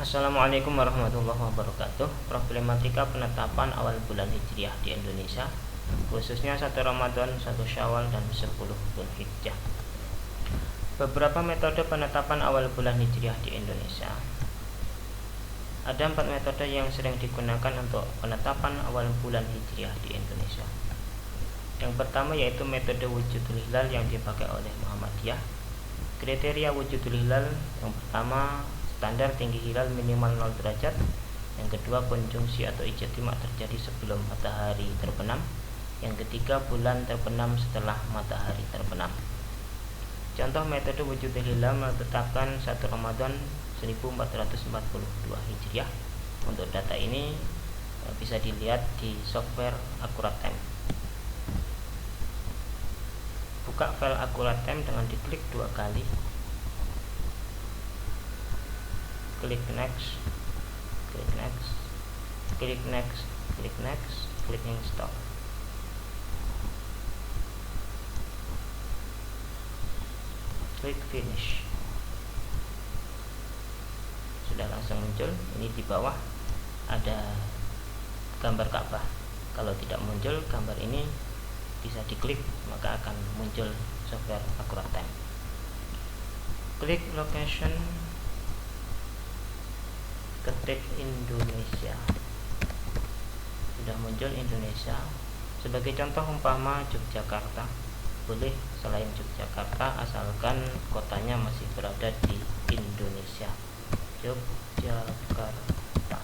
Assalamualaikum warahmatullahi wabarakatuh. Problematika penetapan awal bulan Hijriah di Indonesia, khususnya 1 Ramadan, 1 Syawal, dan 10 Dzulhijjah. Beberapa metode penetapan awal bulan Hijriah di Indonesia. Ada 4 metode yang sering digunakan untuk penetapan awal bulan Hijriah di Indonesia. Yang pertama yaitu metode wujudul hilal yang dipakai oleh Muhammadiyah. Kriteria wujudul hilal yang pertama, standar tinggi hilal minimal 0 derajat. Yang kedua, konjungsi atau ijtima terjadi sebelum matahari terbenam. Yang ketiga, bulan terbenam setelah matahari terbenam. Contoh metode wujudul hilal menetapkan 1 Ramadan 1442 Hijriah. Untuk data ini bisa dilihat di software Akurat Time. Buka file Akurat Time dengan diklik 2 kali. Klik next, klik next, klik next, klik next, klik install. Klik finish. Sudah langsung muncul. Ini di bawah ada gambar Ka'bah. Kalau tidak muncul gambar ini, bisa diklik maka akan muncul software Akurat Time. Klik location, ketik Indonesia. Sudah muncul Indonesia. Sebagai contoh umpama Yogyakarta, boleh selain Yogyakarta asalkan kotanya masih berada di Indonesia. Yogyakarta.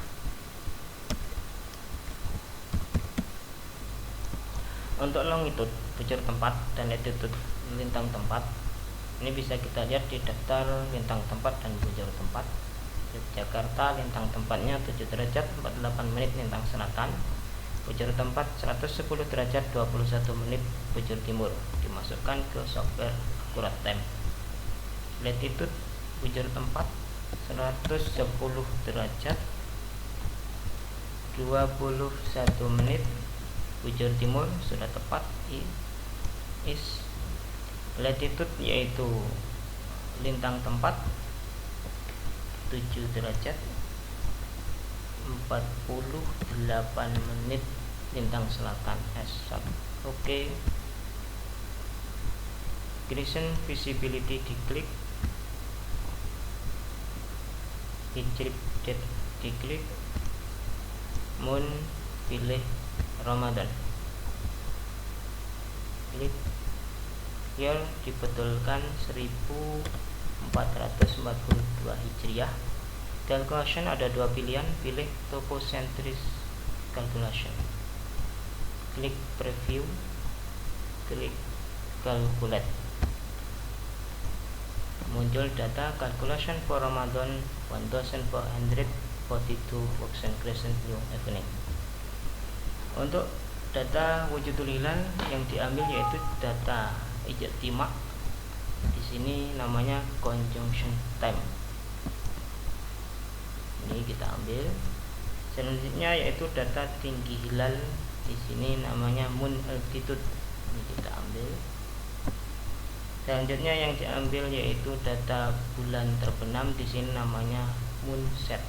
Untuk longitude bujur tempat dan latitude lintang tempat, ini bisa kita lihat di daftar lintang tempat dan bujur tempat. Yogyakarta lintang tempatnya 7 derajat 48 menit lintang selatan, bujur tempat 110 derajat 21 menit bujur timur. Dimasukkan ke software Akurat Time. Latitude bujur tempat 110 derajat 21 menit bujur timur sudah tepat. Is latitude yaitu lintang tempat 7 derajat 48 menit lintang selatan. S1. Oke. Horizon visibility diklik. Hijrib date diklik. Moon pilih Ramadan. Klik. Here dibetulkan 1442 Hijriah. Calculation ada 2 pilihan, pilih topocentris calculation. Klik preview, klik calculate. Muncul data calculation for Ramadan 1442 works and crescent new evening. Untuk data wujudul hilal yang diambil yaitu data ijtima. Di sini namanya conjunction time. Ini kita ambil. Selanjutnya yaitu data tinggi hilal. Di sini namanya moon altitude. Ini kita ambil. Selanjutnya yang diambil yaitu data bulan terbenam. Di sini namanya moonset.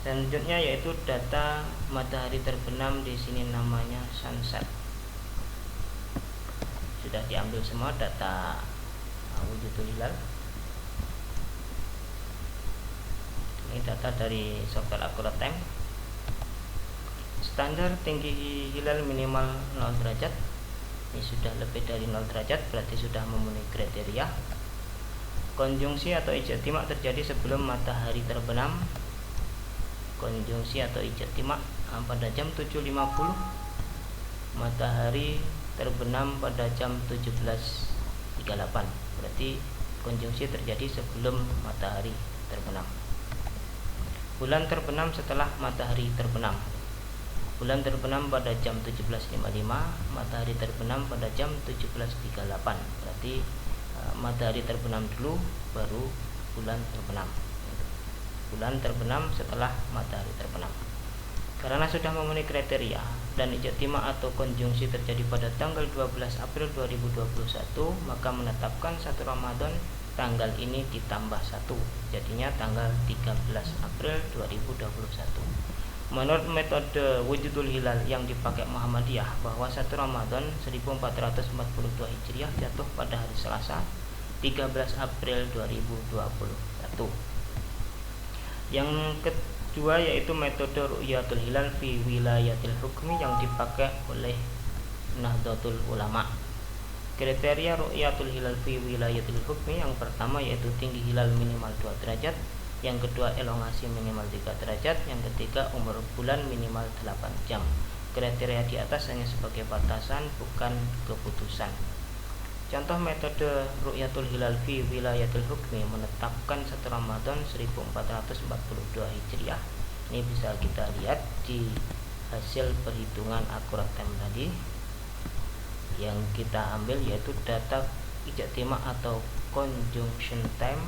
Selanjutnya yaitu data matahari terbenam. Di sini namanya sunset. Sudah diambil semua data wujudul hilal. Ini data dari software Akurat Time. Standar tinggi hilal minimal 0 derajat. Ini sudah lebih dari 0 derajat, berarti sudah memenuhi kriteria. Konjungsi atau ijtima terjadi sebelum matahari terbenam. Konjungsi atau ijtima pada jam 7.50. Matahari terbenam pada jam 17.38. Berarti konjungsi terjadi sebelum matahari terbenam. Bulan terbenam setelah matahari terbenam. Bulan terbenam pada jam 17.55, matahari terbenam pada jam 17.38. Berarti matahari terbenam dulu baru bulan terbenam. Bulan terbenam setelah matahari terbenam. Karena sudah memenuhi kriteria dan ijtima atau konjungsi terjadi pada tanggal 12 April 2021, maka menetapkan 1 Ramadan tanggal ini ditambah 1, jadinya tanggal 13 April 2021. Menurut metode wujudul hilal yang dipakai Muhammadiyah, bahwa 1 Ramadan 1442 Hijriah jatuh pada hari Selasa 13 April 2021. Yang kedua yaitu metode ru'yatul hilal fi wilayatil hukmi yang dipakai oleh Nahdlatul Ulama. Kriteria ru'yatul hilal fi wilayatil hukmi yang pertama yaitu tinggi hilal minimal 2 derajat, yang kedua elongasi minimal 3 derajat, yang ketiga umur bulan minimal 8 jam. Kriteria di atas hanya sebagai batasan, bukan keputusan. Contoh metode ru'yatul hilal fi wilayatil hukmi menetapkan 1 Ramadan 1442 Hijriah. Ini bisa kita lihat di hasil perhitungan akurat time tadi. Yang kita ambil yaitu data ijtima atau conjunction time.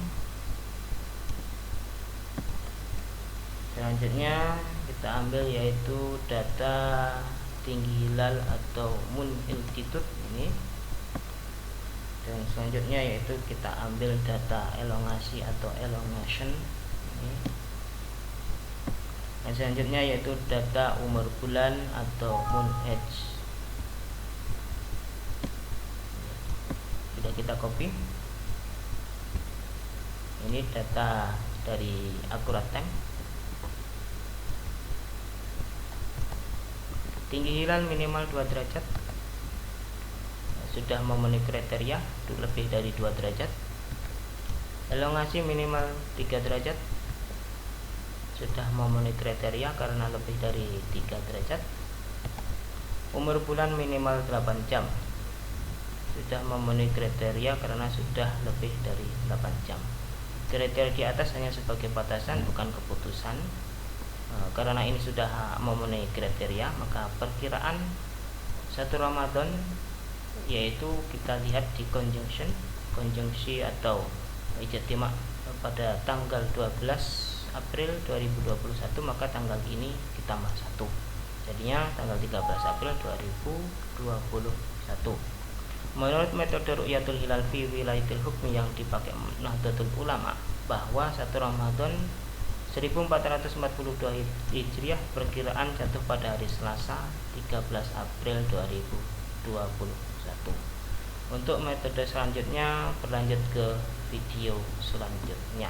Selanjutnya kita ambil yaitu data tinggi hilal atau moon altitude ini. Dan selanjutnya yaitu kita ambil data elongasi atau elongation ini. Dan selanjutnya yaitu data umur bulan atau moon age. Sudah kita copy. Ini data dari akurat time. Tinggi hilal minimal 2 derajat, sudah memenuhi kriteria lebih dari 2 derajat. Elongasi minimal 3 derajat, sudah memenuhi kriteria karena lebih dari 3 derajat. Umur bulan minimal 8 jam, sudah memenuhi kriteria karena sudah lebih dari 8 jam. Kriteria di atas hanya sebagai batasan, bukan keputusan. Karena ini sudah memenuhi kriteria, maka perkiraan 1 Ramadan yaitu kita lihat di konjungsi atau ijtima pada tanggal 12 April 2021, maka tanggal ini ditambah 1, jadinya tanggal 13 April 2021. Menurut metode ru'yatul hilal fi wilayatil hukmi yang dipakai Nahdlatul Ulama, bahwa 1 Ramadan 1442 Hijriah perkiraan jatuh pada hari Selasa 13 April 2021. Untuk metode selanjutnya berlanjut ke video selanjutnya.